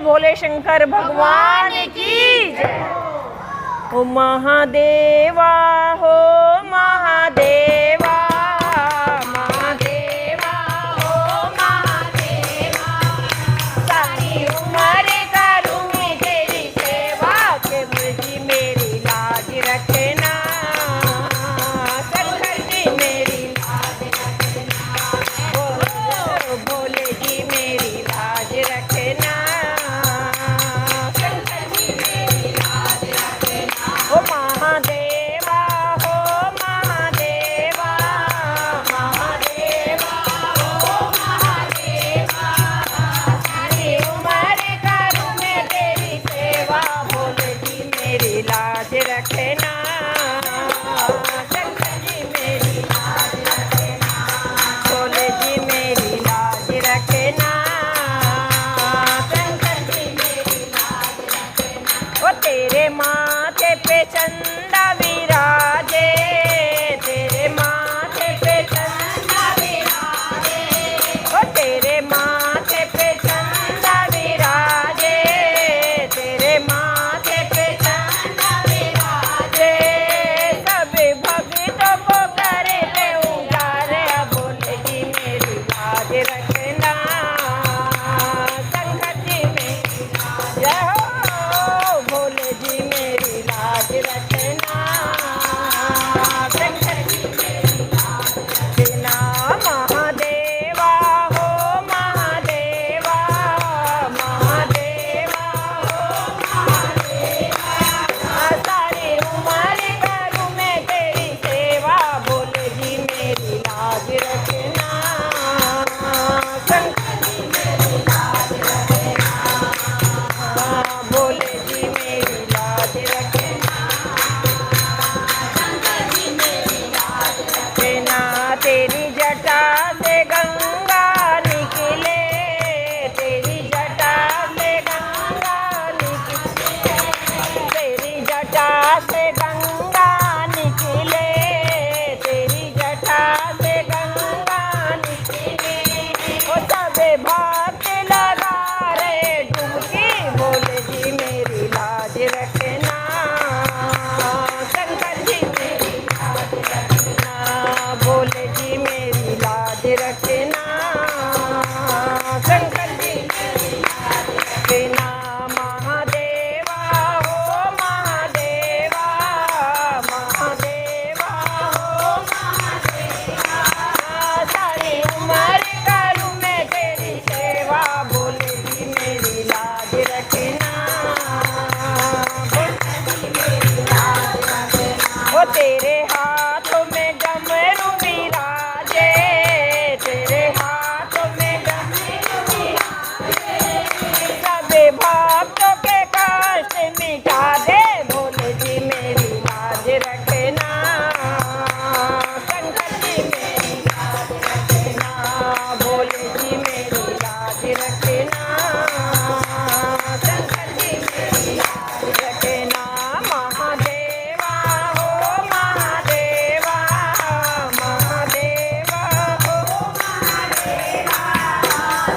भोले शंकर भगवान की जय। ओ महादेवा हो महादेवा, महादेवा हो महादेवा, सारी उम्र करूँ मैं तेरी सेवा, के मुझी मेरी लाज रखना, शंकर जी मेरी लाज रखना, भोले जी मेरी लाज रखना, शंकर जी मेरी लाज रखना। ओ महादेवा हो महादेवा, महादेवा हो महादेवा, सारी उम्र करूँ मैं तेरी सेवा, भोले जी मेरी लाज रखना, शंकर जी मेरी लाज रखना, भोले जी मेरी लाज रखना, शंकर जी मेरी लाज रखना। ओ तेरे माथे पे चंदा विराजे, तेरे माथे पे चंदा विराजे, ओ तेरे माथे पे चंदा विराजे, तेरे माथे पे चंदा विराजे, सब भक्तों को करते उजारे, भोले जी मेरी लाज रखना, शंकर जी मेरी लाज हो, भोले जी मेरी लाज रखना, शंकर जी मेरी लाज रखना। महादेवा हो महादेवा, महादेवा हो महादेवा, सारी उम्र करूँ मैं तेरी सेवा, भोले जी मेरी लाज रखना, शंकर जी मेरी लाज रखना, भोले जी मेरी लाज रखना, शंकर जी मेरी लाज रखना। तेरी जटा से गंगा निकले, तेरी जटा से गंगा निकले, तेरी जटा से गंगा निकले, तेरी जटा से गंगा निकले, ओ सबे भक्त लगा रे डुबकी, भोले जी मेरी लाज रखना, शंकर जी मेरी लाज रखना, भोले जी मेरी लाज रखना, शंकर जी मेरी लाज रखना। महादेवा हो महादेवा, महादेवा हो महादेवा, सारी उम्र करूँ मैं तेरी सेवा, भोले जी मेरी लाज रखना, भोले जी मेरी लाज रखना। ओ तेरे हाथों में डमरू विराजे, तेरे हाथों में डमरू विराजे, सबे भक्तों के कष्ट मिटा दे, भोले जी मेरी लाज रखना, शंकर जी मेरी लाज रखना, भोले जी मेरी लाज रखना, शंकर जी मेरी लाज रखना। महादेवा हो महादेवा, महादेवा हो महादेवा,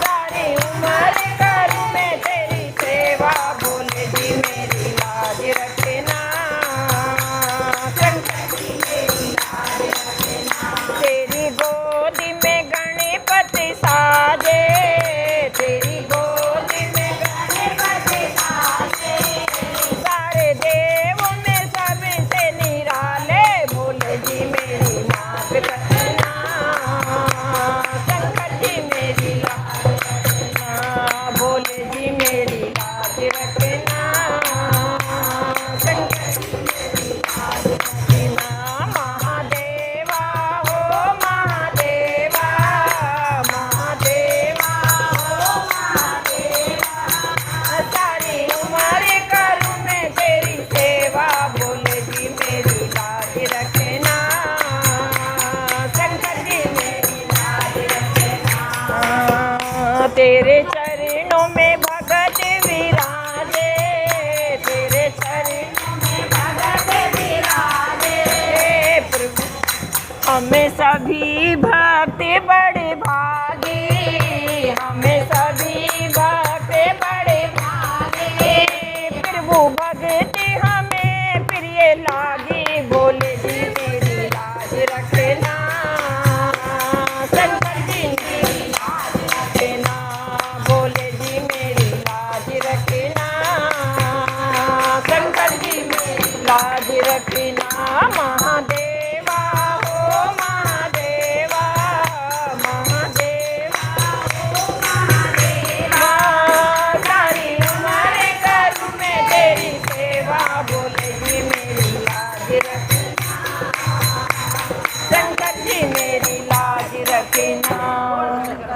सारी उम्र करूँ मैं तेरी सेवा, भोले जी मेरी लाज रखना, शंकर जी मेरी लाज रखना। तेरी गोदी में गणपति साजे, तेरी गोदी में गणपति साजे, सारे देवों में सबसे निराले, भोले जी मेरी लाज रखना, शंकर जी मेरी लाज रखना, भोले जी मेरी लाज रखना, शंकर जी मेरी लाज रखना। महादेवा हो महादेवा, महादेवा हो महादेवा, सारी उम्र करूँ मैं तेरी सेवा, भोले जी मेरी लाज रखना, शंकर जी मेरी लाज रखना। तेरे चरणों में भगत विराजे, तेरे चरणों में भगत विराजे, प्रभु हमें सभी भक्त बड़े भागी, हमें सभी भक्त बड़े भागी, लागे